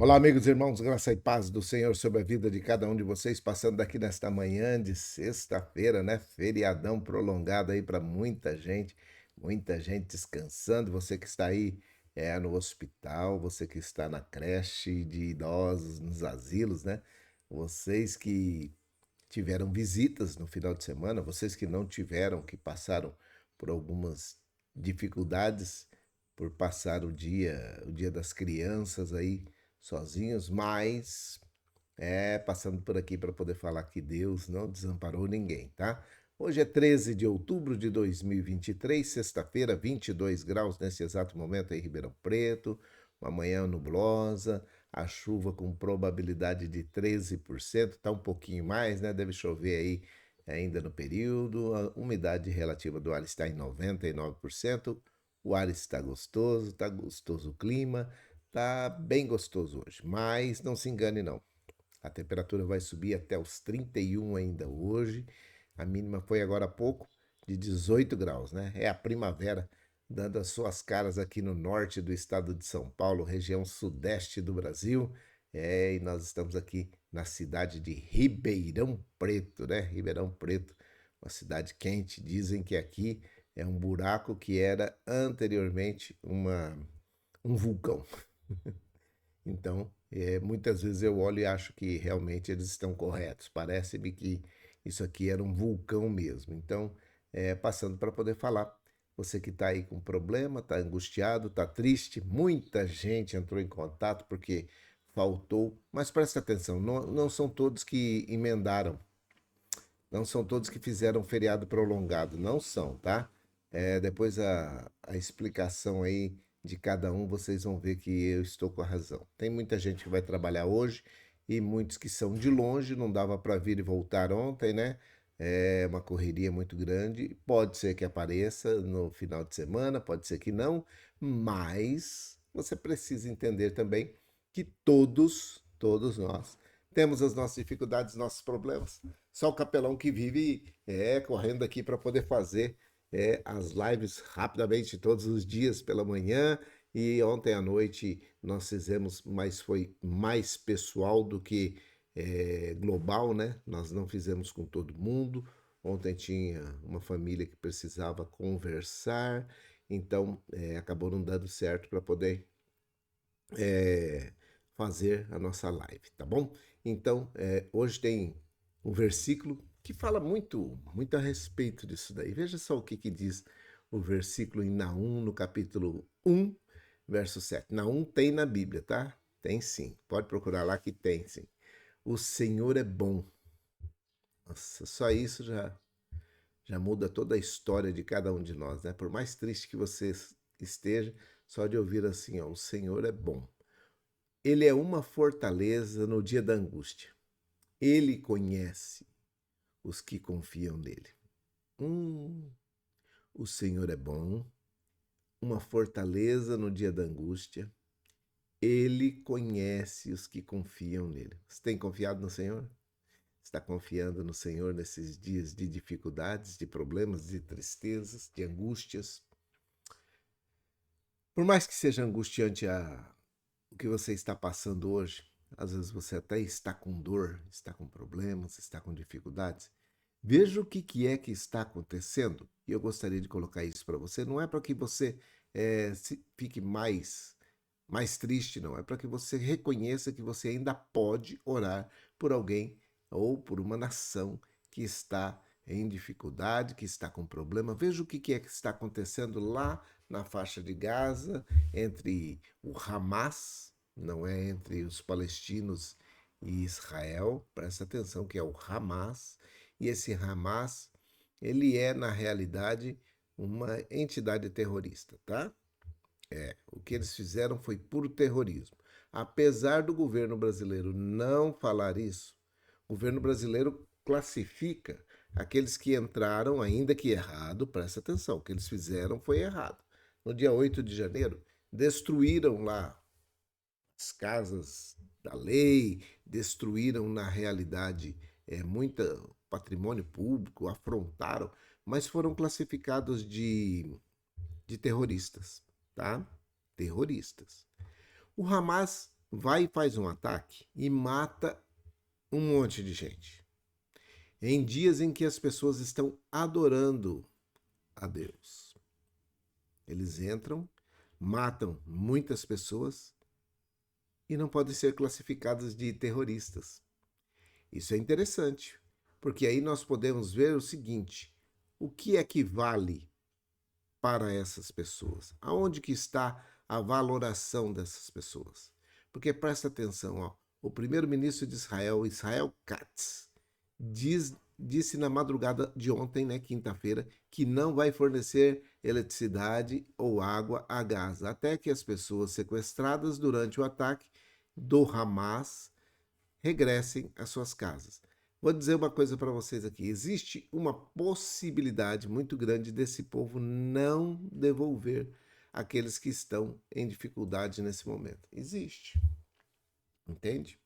Olá, amigos e irmãos, graça e paz do Senhor sobre a vida de cada um de vocês, passando daqui nesta manhã de sexta-feira, né? Feriadão prolongado aí para muita gente descansando. Você que está aí no hospital, você que está na creche de idosos, nos asilos, né? Vocês que tiveram visitas no final de semana, vocês que não tiveram, que passaram por algumas dificuldades, por passar o dia das crianças aí sozinhos, mas passando por aqui para poder falar que Deus não desamparou ninguém, tá? Hoje é 13 de outubro de 2023, sexta-feira, 22 graus nesse exato momento em Ribeirão Preto, uma manhã nublosa, a chuva com probabilidade de 13%, tá um pouquinho mais, né? Deve chover aí ainda no período. A umidade relativa do ar está em 99%. O ar está gostoso, tá gostoso o clima, tá bem gostoso hoje. Mas não se engane não. A temperatura vai subir até os 31 ainda hoje. A mínima foi agora há pouco, de 18 graus, né? É a primavera dando as suas caras aqui no norte do estado de São Paulo, região sudeste do Brasil. E nós estamos aqui na cidade de Ribeirão Preto, né? Ribeirão Preto, uma cidade quente. Dizem que aqui é um buraco que era anteriormente um vulcão. Então, muitas vezes eu olho e acho que realmente eles estão corretos. Parece-me que isso aqui era um vulcão mesmo. Então, passando para poder falar, você que está aí com problema, está angustiado, está triste, muita gente entrou em contato porque faltou, mas presta atenção, não são todos que emendaram, não são todos que fizeram feriado prolongado, não são, tá? Depois a explicação aí de cada um, vocês vão ver que eu estou com a razão. Tem muita gente que vai trabalhar hoje e muitos que são de longe, não dava para vir e voltar ontem, né? É uma correria muito grande. Pode ser que apareça no final de semana, pode ser que não, mas você precisa entender também que todos nós, temos as nossas dificuldades, nossos problemas. Só o capelão que vive correndo aqui para poder fazer as lives rapidamente todos os dias pela manhã. E ontem à noite nós fizemos, mas foi mais pessoal do que global, né? Nós não fizemos com todo mundo. Ontem tinha uma família que precisava conversar, então acabou não dando certo para poder é, fazer a nossa live, tá bom? Então, hoje tem um versículo que fala muito a respeito disso daí. Veja só o que diz o versículo em Naum, no capítulo 1, verso 7. Naum tem na Bíblia, tá? Tem sim. Pode procurar lá que tem sim. O Senhor é bom. Nossa, só isso já muda toda a história de cada um de nós, né? Por mais triste que você esteja, só de ouvir assim, ó, o Senhor é bom. Ele é uma fortaleza no dia da angústia. Ele conhece os que confiam nele. Hum, o Senhor é bom, uma fortaleza no dia da angústia. Ele conhece os que confiam nele. Você tem confiado no Senhor? Está confiando no Senhor nesses dias de dificuldades, de problemas, de tristezas, de angústias? Por mais que seja angustiante o que você está passando hoje, às vezes você até está com dor, está com problemas, está com dificuldades. Veja o que é que está acontecendo. E eu gostaria de colocar isso para você. Não é para que você fique mais triste, não. É para que você reconheça que você ainda pode orar por alguém ou por uma nação que está em dificuldade, que está com problema. Veja o que é que está acontecendo lá na faixa de Gaza, entre o Hamas, não é entre os palestinos e Israel. Presta atenção que é o Hamas. E esse Hamas, ele é, na realidade, uma entidade terrorista, tá? O que eles fizeram foi puro terrorismo. Apesar do governo brasileiro não falar isso, o governo brasileiro classifica aqueles que entraram, ainda que errado, presta atenção, o que eles fizeram foi errado. No dia 8 de janeiro, destruíram lá as casas da lei, destruíram, na realidade, muito patrimônio público, afrontaram, mas foram classificados de terroristas, tá? Terroristas. O Hamas vai e faz um ataque e mata um monte de gente. Em dias em que as pessoas estão adorando a Deus. Eles entram, matam muitas pessoas e não podem ser classificadas de terroristas. Isso é interessante, porque aí nós podemos ver o seguinte: o que é que vale para essas pessoas? Aonde que está a valoração dessas pessoas? Porque presta atenção, ó, o primeiro-ministro de Israel, Israel Katz, disse na madrugada de ontem, né, quinta-feira, que não vai fornecer eletricidade ou água a Gaza, até que as pessoas sequestradas durante o ataque do Hamas regressem às suas casas. Vou dizer uma coisa para vocês aqui: existe uma possibilidade muito grande desse povo não devolver aqueles que estão em dificuldade nesse momento. Existe, entende?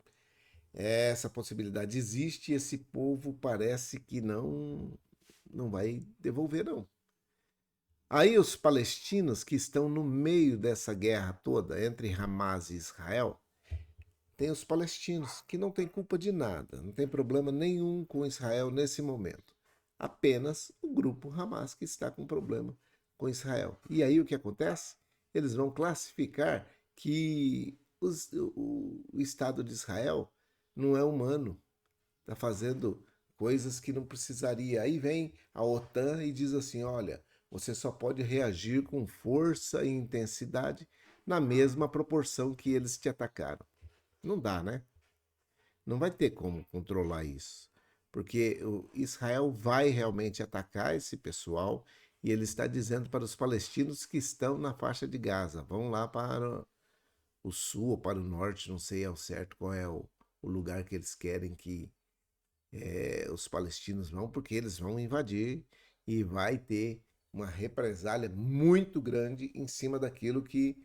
Essa possibilidade existe e esse povo parece que não vai devolver, não. Aí os palestinos que estão no meio dessa guerra toda entre Hamas e Israel, tem os palestinos que não têm culpa de nada, não tem problema nenhum com Israel nesse momento. Apenas o grupo Hamas que está com problema com Israel. E aí o que acontece? Eles vão classificar que o Estado de Israel não é humano, está fazendo coisas que não precisaria. Aí vem a OTAN e diz assim: olha, você só pode reagir com força e intensidade na mesma proporção que eles te atacaram. Não dá, né? Não vai ter como controlar isso. Porque o Israel vai realmente atacar esse pessoal e ele está dizendo para os palestinos que estão na faixa de Gaza: vão lá para o sul ou para o norte, não sei ao certo qual é o lugar que eles querem que os palestinos vão, porque eles vão invadir e vai ter uma represália muito grande em cima daquilo que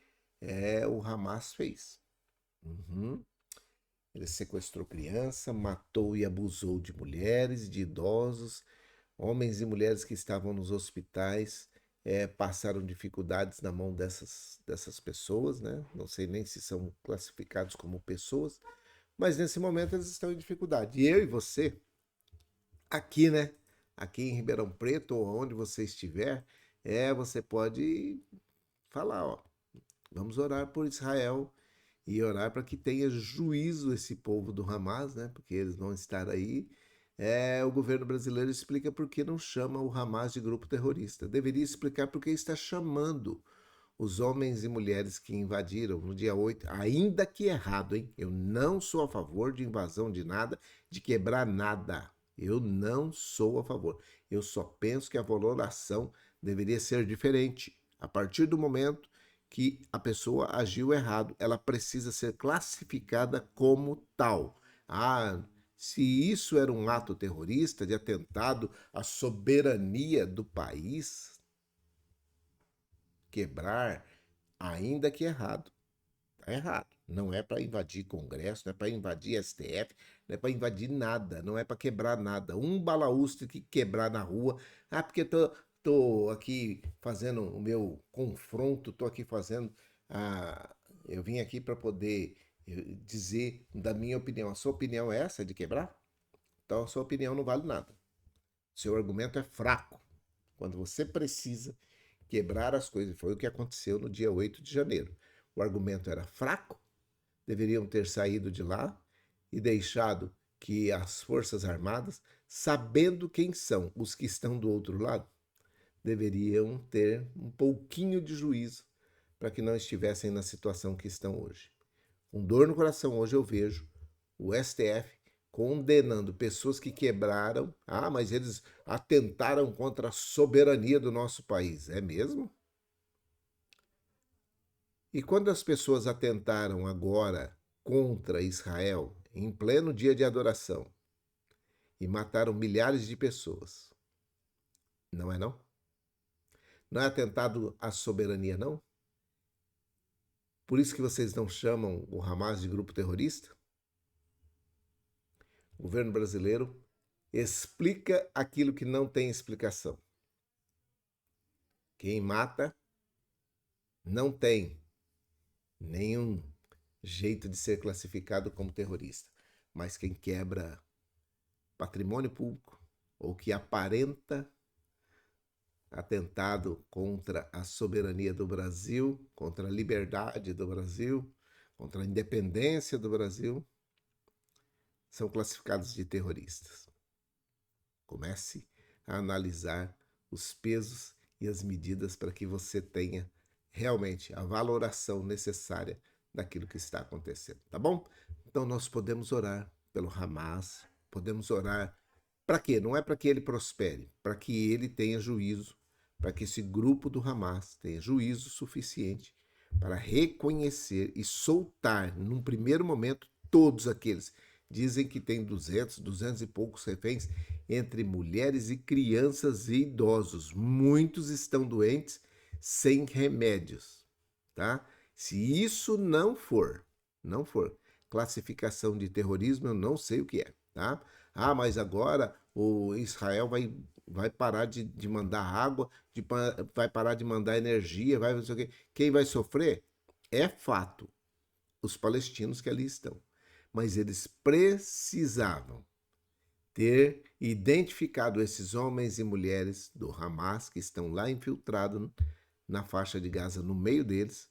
o Hamas fez. Uhum. Ele sequestrou criança, matou e abusou de mulheres, de idosos, homens e mulheres que estavam nos hospitais, passaram dificuldades na mão dessas pessoas, né? Não sei nem se são classificados como pessoas, mas nesse momento eles estão em dificuldade. E eu e você, aqui, né? Aqui em Ribeirão Preto, ou onde você estiver, você pode falar, ó, vamos orar por Israel e orar para que tenha juízo esse povo do Hamas, né? Porque eles vão estar aí. O governo brasileiro explica por que não chama o Hamas de grupo terrorista. Deveria explicar por que está chamando os homens e mulheres que invadiram no dia 8, ainda que errado, hein? Eu não sou a favor de invasão de nada, de quebrar nada. Eu não sou a favor. Eu só penso que a valoração deveria ser diferente. A partir do momento que a pessoa agiu errado, ela precisa ser classificada como tal. Ah, se isso era um ato terrorista de atentado à soberania do país, quebrar, ainda que errado. Está errado. Não é para invadir Congresso, não é para invadir STF, não é para invadir nada, não é para quebrar nada. Um balaústre que quebrar na rua, porque tô aqui fazendo o meu confronto, tô aqui fazendo a. Eu vim aqui para poder dizer da minha opinião. A sua opinião é essa de quebrar? Então a sua opinião não vale nada. Seu argumento é fraco. Quando você precisa quebrar as coisas, foi o que aconteceu no dia 8 de janeiro. O argumento era fraco, deveriam ter saído de lá e deixado que as Forças Armadas, sabendo quem são os que estão do outro lado, deveriam ter um pouquinho de juízo para que não estivessem na situação que estão hoje. Com dor no coração, hoje eu vejo o STF condenando pessoas que quebraram. Ah, mas eles atentaram contra a soberania do nosso país. É mesmo? E quando as pessoas atentaram agora contra Israel, em pleno dia de adoração, e mataram milhares de pessoas, não é não? Não é atentado à soberania, não? Por isso que vocês não chamam o Hamas de grupo terrorista? O governo brasileiro explica aquilo que não tem explicação. Quem mata não tem nenhum jeito de ser classificado como terrorista. Mas quem quebra patrimônio público ou que aparenta atentado contra a soberania do Brasil, contra a liberdade do Brasil, contra a independência do Brasil, são classificados de terroristas. Comece a analisar os pesos e as medidas para que você tenha realmente a valoração necessária daquilo que está acontecendo, tá bom? Então nós podemos orar pelo Hamas, podemos orar para quê? Não é para que ele prospere, para que ele tenha juízo, para que esse grupo do Hamas tenha juízo suficiente para reconhecer e soltar, num primeiro momento, todos aqueles. Dizem que tem 200 e poucos reféns, entre mulheres e crianças e idosos. Muitos estão doentes sem remédios, tá? Se isso não for classificação de terrorismo, eu não sei o que é, tá? Ah, mas agora o Israel vai parar de mandar água, vai parar de mandar energia, vai não sei o quê. Quem vai sofrer é fato, os palestinos que ali estão. Mas eles precisavam ter identificado esses homens e mulheres do Hamas que estão lá infiltrados na faixa de Gaza, no meio deles,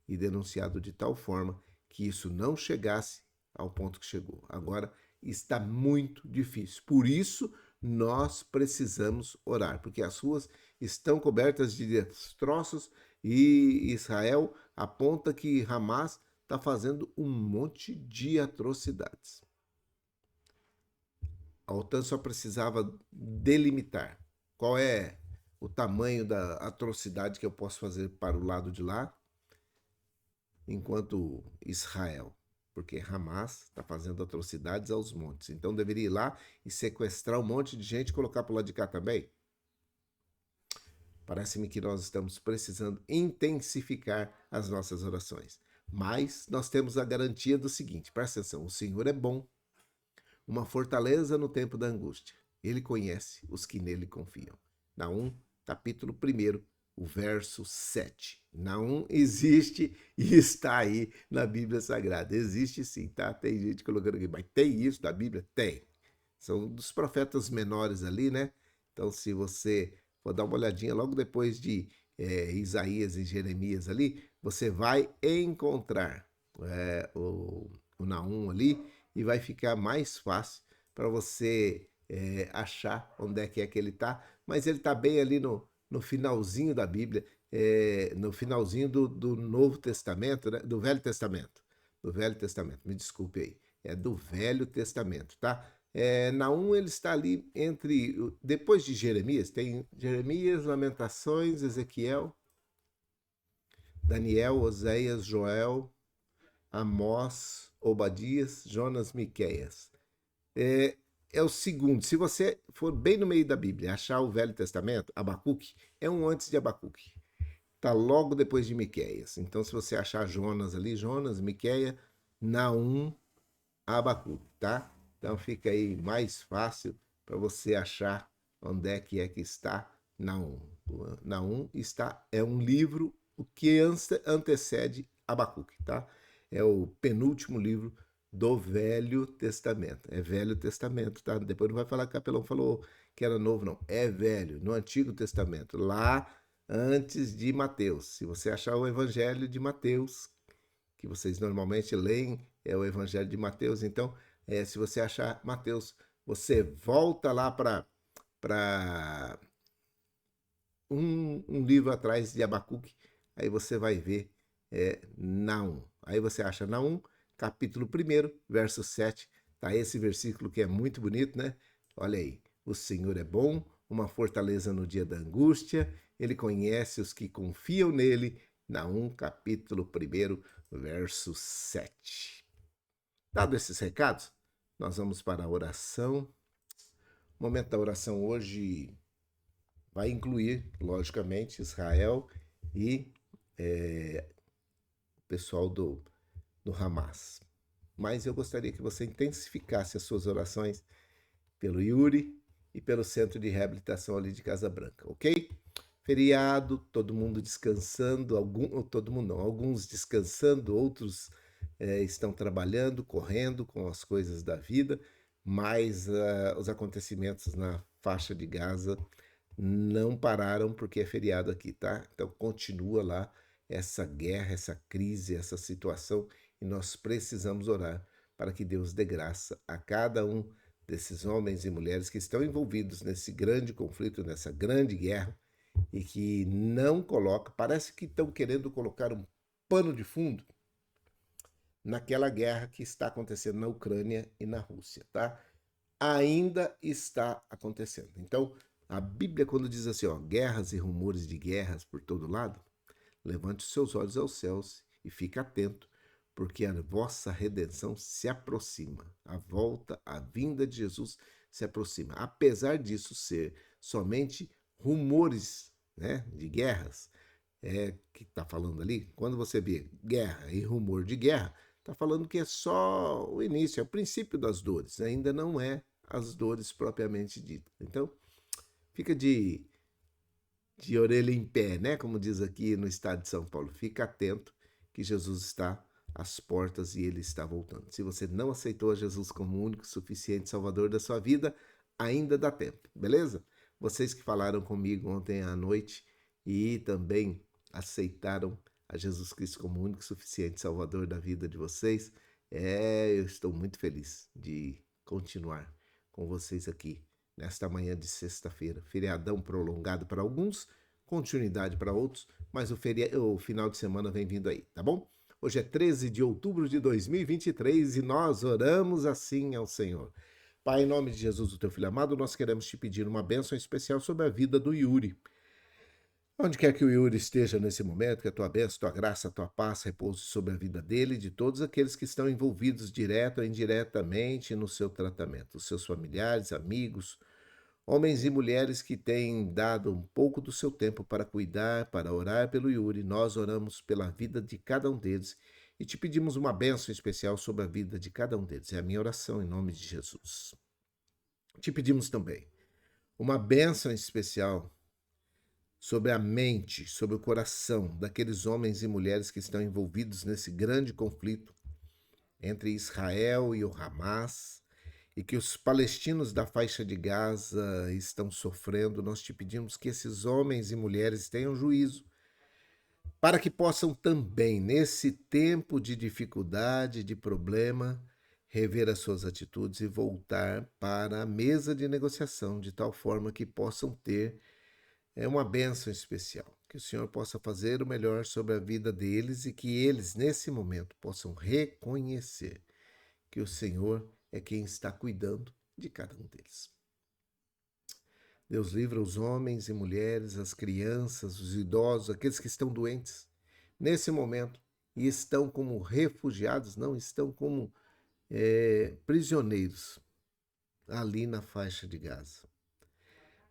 e denunciado de tal forma que isso não chegasse ao ponto que chegou. Agora está muito difícil. Por isso nós precisamos orar, porque as ruas estão cobertas de destroços e Israel aponta que Hamas está fazendo um monte de atrocidades. A OTAN só precisava delimitar qual é o tamanho da atrocidade que eu posso fazer para o lado de lá, enquanto Israel, porque Hamas está fazendo atrocidades aos montes. Então deveria ir lá e sequestrar um monte de gente e colocar para o lado de cá também. Parece-me que nós estamos precisando intensificar as nossas orações. Mas nós temos a garantia do seguinte, presta atenção, o Senhor é bom, uma fortaleza no tempo da angústia. Ele conhece os que nele confiam. Naum, capítulo 1, o verso 7. Naum existe e está aí na Bíblia Sagrada. Existe sim, tá? Tem gente colocando aqui, mas tem isso na Bíblia? Tem. São dos profetas menores ali, né? Então, se você for dar uma olhadinha logo depois de Isaías e Jeremias ali, você vai encontrar o Naum ali e vai ficar mais fácil para você achar onde é que ele está. Mas ele está bem ali no finalzinho da Bíblia, no finalzinho do Novo Testamento, né? Do Velho Testamento. Do Velho Testamento, me desculpe aí. É do Velho Testamento, tá? Naum ele está ali entre. Depois de Jeremias, tem Jeremias, Lamentações, Ezequiel, Daniel, Oséias, Joel, Amós, Obadias, Jonas, Miqueias. É o segundo. Se você for bem no meio da Bíblia, achar o Velho Testamento, Abacuque, é um antes de Abacuque. Está logo depois de Miqueias. Então, se você achar Jonas ali, Jonas, Miqueia, Naum, Abacuque, tá? Então fica aí mais fácil para você achar onde é que está Naum. Naum é um livro o que antecede Abacuque, tá? É o penúltimo livro do Velho Testamento. É Velho Testamento, tá? Depois não vai falar que o Capelão falou que era novo, não. É velho, no Antigo Testamento, lá antes de Mateus. Se você achar o Evangelho de Mateus, que vocês normalmente leem, é o Evangelho de Mateus, então, se você achar Mateus, você volta lá para um livro atrás de Abacuque, aí você vai ver Naum. Aí você acha Naum, capítulo 1, verso 7, tá esse versículo que é muito bonito, né? Olha aí, o Senhor é bom, uma fortaleza no dia da angústia, ele conhece os que confiam nele, Naum, capítulo 1, verso 7. Dado esses recados, nós vamos para a oração. O momento da oração hoje vai incluir, logicamente, Israel e o pessoal do Hamas. Mas eu gostaria que você intensificasse as suas orações pelo Yuri e pelo Centro de Reabilitação ali de Casa Branca, ok? Feriado, todo mundo descansando, todo mundo não, alguns descansando, outros estão trabalhando, correndo com as coisas da vida, mas os acontecimentos na faixa de Gaza não pararam porque é feriado aqui, tá? Então continua lá essa guerra, essa crise, essa situação e nós precisamos orar para que Deus dê graça a cada um desses homens e mulheres que estão envolvidos nesse grande conflito, nessa grande guerra e que não coloca, parece que estão querendo colocar um pano de fundo naquela guerra que está acontecendo na Ucrânia e na Rússia, tá? Ainda está acontecendo. Então, a Bíblia, quando diz assim, ó, guerras e rumores de guerras por todo lado, levante os seus olhos aos céus e fique atento, porque a vossa redenção se aproxima. A volta, a vinda de Jesus se aproxima. Apesar disso ser somente rumores, né, de guerras, que está falando ali, quando você vê guerra e rumor de guerra, está falando que é só o início, é o princípio das dores, ainda não é as dores propriamente ditas. Então, fica de orelha em pé, né? Como diz aqui no estado de São Paulo. Fica atento que Jesus está às portas e ele está voltando. Se você não aceitou a Jesus como o único, suficiente Salvador da sua vida, ainda dá tempo, beleza? Vocês que falaram comigo ontem à noite e também aceitaram a Jesus Cristo como o único, suficiente Salvador da vida de vocês, eu estou muito feliz de continuar com vocês aqui nesta manhã de sexta-feira. Feriadão prolongado para alguns, continuidade para outros, mas o final de semana vem vindo aí, tá bom? Hoje é 13 de outubro de 2023 e nós oramos assim ao Senhor. Pai, em nome de Jesus, o teu filho amado, nós queremos te pedir uma bênção especial sobre a vida do Yuri. Onde quer que o Yuri esteja nesse momento, que a tua bênção, a tua graça, a tua paz repouse sobre a vida dele e de todos aqueles que estão envolvidos direto ou indiretamente no seu tratamento, os seus familiares, amigos, homens e mulheres que têm dado um pouco do seu tempo para cuidar, para orar pelo Yuri. Nós oramos pela vida de cada um deles e te pedimos uma bênção especial sobre a vida de cada um deles. É a minha oração em nome de Jesus. Te pedimos também uma bênção especial sobre a mente, sobre o coração daqueles homens e mulheres que estão envolvidos nesse grande conflito entre Israel e o Hamas, e que os palestinos da faixa de Gaza estão sofrendo. Nós te pedimos que esses homens e mulheres tenham juízo, para que possam também, nesse tempo de dificuldade, de problema, rever as suas atitudes e voltar para a mesa de negociação, de tal forma que possam ter uma bênção especial. Que o Senhor possa fazer o melhor sobre a vida deles e que eles, nesse momento, possam reconhecer que o Senhor é quem está cuidando de cada um deles. Deus livra os homens e mulheres, as crianças, os idosos, aqueles que estão doentes nesse momento e estão como refugiados, não estão como prisioneiros ali na faixa de Gaza.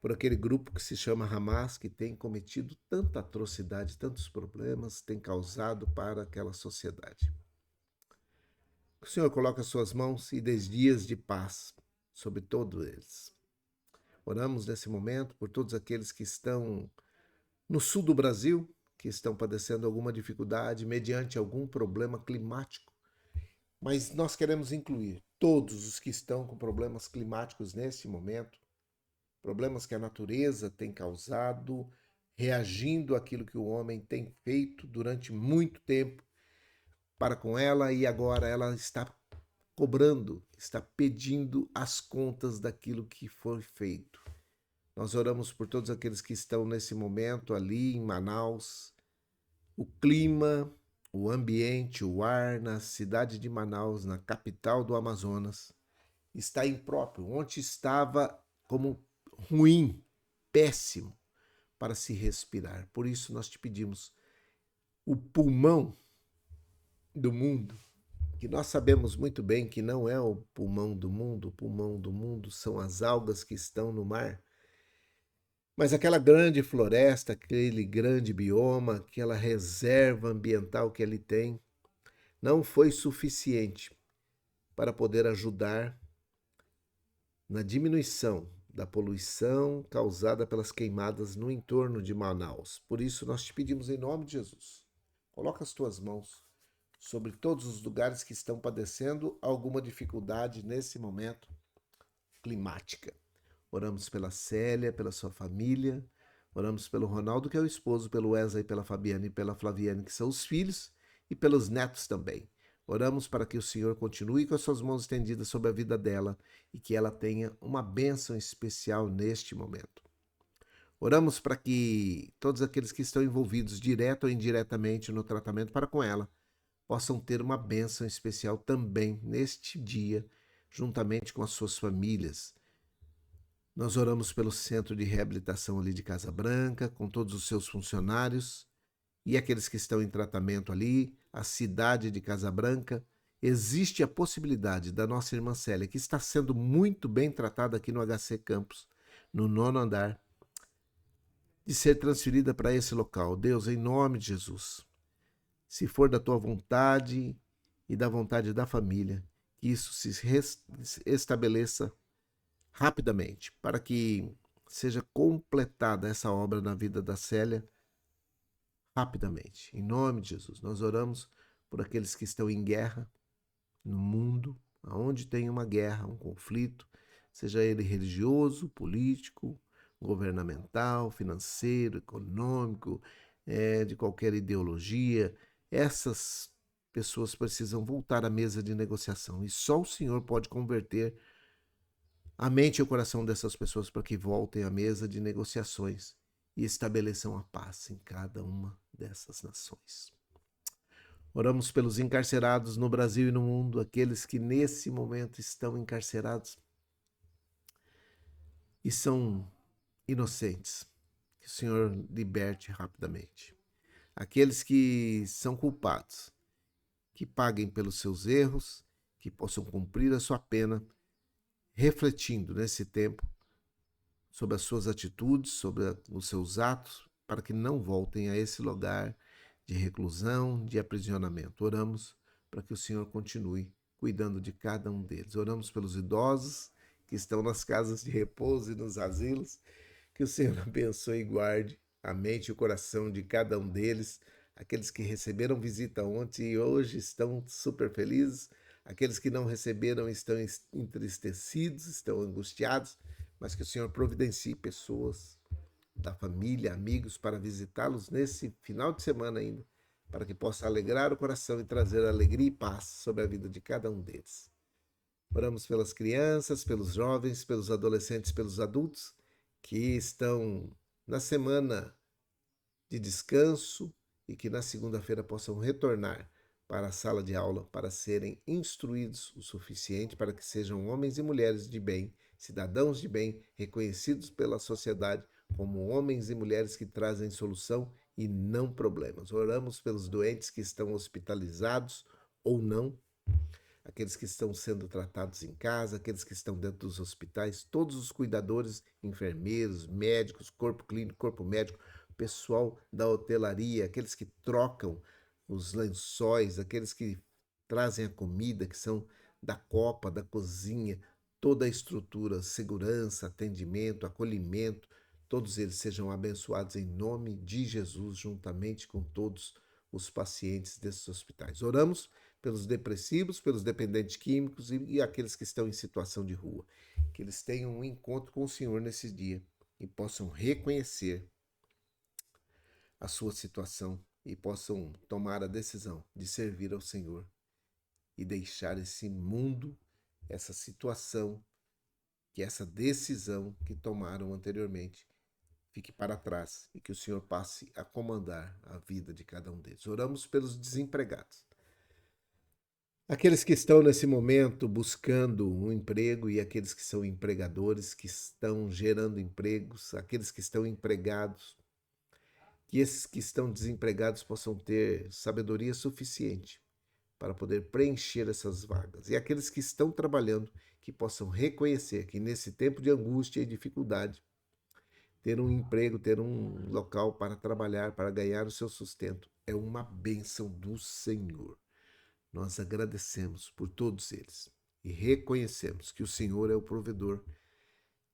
Por aquele grupo que se chama Hamas, que tem cometido tanta atrocidade, tantos problemas, tem causado para aquela sociedade. O Senhor coloca as suas mãos e dê dias de paz sobre todos eles. Oramos nesse momento por todos aqueles que estão no sul do Brasil, que estão padecendo alguma dificuldade mediante algum problema climático. Mas nós queremos incluir todos os que estão com problemas climáticos nesse momento, problemas que a natureza tem causado, reagindo àquilo que o homem tem feito durante muito tempo para com ela e agora ela está cobrando, está pedindo as contas daquilo que foi feito. Nós oramos por todos aqueles que estão nesse momento ali em Manaus. O clima, o ambiente, o ar na cidade de Manaus, na capital do Amazonas, está impróprio. Ontem estava como ruim, péssimo para se respirar. Por isso nós te pedimos o pulmão do mundo, que nós sabemos muito bem que não é o pulmão do mundo são as algas que estão no mar. Mas aquela grande floresta, aquele grande bioma, aquela reserva ambiental que ele tem, não foi suficiente para poder ajudar na diminuição da poluição causada pelas queimadas no entorno de Manaus. Por isso nós te pedimos em nome de Jesus, coloca as tuas mãos sobre todos os lugares que estão padecendo alguma dificuldade nesse momento climática. Oramos pela Célia, pela sua família, oramos pelo Ronaldo, que é o esposo, pelo Wesley, pela Fabiana e pela Flaviane, que são os filhos, e pelos netos também. Oramos para que o Senhor continue com as suas mãos estendidas sobre a vida dela e que ela tenha uma bênção especial neste momento. Oramos para que todos aqueles que estão envolvidos, direto ou indiretamente, no tratamento para com ela, possam ter uma bênção especial também neste dia, juntamente com as suas famílias. Nós oramos pelo Centro de Reabilitação ali de Casa Branca, com todos os seus funcionários e aqueles que estão em tratamento ali, a cidade de Casa Branca. Existe a possibilidade da nossa irmã Célia, que está sendo muito bem tratada aqui no HC Campus, no 9º andar, de ser transferida para esse local. Deus, em nome de Jesus, se for da tua vontade e da vontade da família, que isso se estabeleça rapidamente, para que seja completada essa obra na vida da Célia rapidamente. Em nome de Jesus, nós oramos por aqueles que estão em guerra no mundo, aonde tem uma guerra, um conflito, seja ele religioso, político, governamental, financeiro, econômico, de qualquer ideologia. Essas pessoas precisam voltar à mesa de negociação e só o Senhor pode converter a mente e o coração dessas pessoas para que voltem à mesa de negociações e estabeleçam a paz em cada uma dessas nações. Oramos pelos encarcerados no Brasil e no mundo, aqueles que nesse momento estão encarcerados e são inocentes. Que o Senhor liberte rapidamente. Aqueles que são culpados, que paguem pelos seus erros, que possam cumprir a sua pena, refletindo nesse tempo sobre as suas atitudes, sobre os seus atos, para que não voltem a esse lugar de reclusão, de aprisionamento. Oramos para que o Senhor continue cuidando de cada um deles. Oramos pelos idosos que estão nas casas de repouso e nos asilos, que o Senhor abençoe e guarde a mente e o coração de cada um deles, aqueles que receberam visita ontem e hoje estão super felizes, aqueles que não receberam estão entristecidos, estão angustiados, mas que o Senhor providencie pessoas da família, amigos, para visitá-los nesse final de semana ainda, para que possa alegrar o coração e trazer alegria e paz sobre a vida de cada um deles. Oramos pelas crianças, pelos jovens, pelos adolescentes, pelos adultos que estão na semana de descanso e que na segunda-feira possam retornar para a sala de aula para serem instruídos o suficiente para que sejam homens e mulheres de bem, cidadãos de bem, reconhecidos pela sociedade como homens e mulheres que trazem solução e não problemas. Oramos pelos doentes que estão hospitalizados ou não, aqueles que estão sendo tratados em casa, aqueles que estão dentro dos hospitais, todos os cuidadores, enfermeiros, médicos, corpo clínico, corpo médico, pessoal da hotelaria, aqueles que trocam os lençóis, aqueles que trazem a comida, que são da copa, da cozinha, toda a estrutura, segurança, atendimento, acolhimento, todos eles sejam abençoados em nome de Jesus, juntamente com todos os pacientes desses hospitais. Oramos pelos depressivos, pelos dependentes químicos e aqueles que estão em situação de rua. Que eles tenham um encontro com o Senhor nesse dia e possam reconhecer a sua situação e possam tomar a decisão de servir ao Senhor e deixar esse mundo, essa situação, que essa decisão que tomaram anteriormente fique para trás e que o Senhor passe a comandar a vida de cada um deles. Oramos pelos desempregados. Aqueles que estão nesse momento buscando um emprego e aqueles que são empregadores, que estão gerando empregos, aqueles que estão empregados, que esses que estão desempregados possam ter sabedoria suficiente para poder preencher essas vagas. E aqueles que estão trabalhando, que possam reconhecer que nesse tempo de angústia e dificuldade, ter um emprego, ter um local para trabalhar, para ganhar o seu sustento, é uma bênção do Senhor. Nós agradecemos por todos eles e reconhecemos que o Senhor é o provedor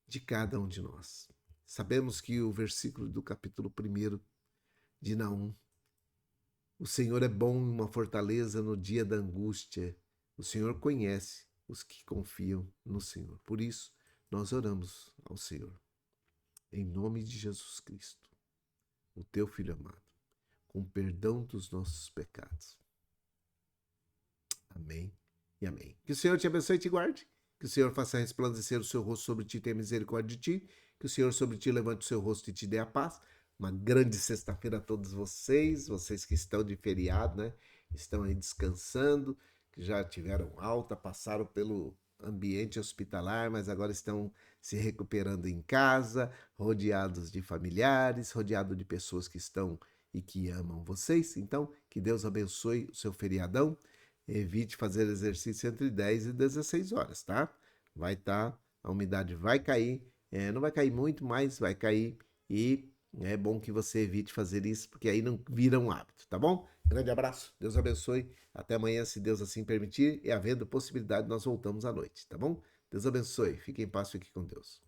de cada um de nós. Sabemos que o versículo do capítulo 1 de Naum O Senhor é bom, uma fortaleza no dia da angústia. O Senhor conhece os que confiam no Senhor. Por isso, nós oramos ao Senhor. Em nome de Jesus Cristo, o teu Filho amado, com perdão dos nossos pecados. Amém e amém. Que o Senhor te abençoe e te guarde. Que o Senhor faça resplandecer o seu rosto sobre ti e tenha misericórdia de ti. Que o Senhor sobre ti levante o seu rosto e te dê a paz. Uma grande sexta-feira a todos vocês que estão de feriado, né? Estão aí descansando, que já tiveram alta, passaram pelo ambiente hospitalar, mas agora estão se recuperando em casa, rodeados de familiares, rodeados de pessoas que estão e que amam vocês. Então, que Deus abençoe o seu feriadão. Evite fazer exercício entre 10 e 16 horas, tá? A umidade vai cair, não vai cair muito, mas vai cair e é bom que você evite fazer isso, porque aí não vira um hábito, tá bom? Grande abraço, Deus abençoe, até amanhã, se Deus assim permitir, e havendo possibilidade, nós voltamos à noite, tá bom? Deus abençoe, fique em paz, fique com Deus.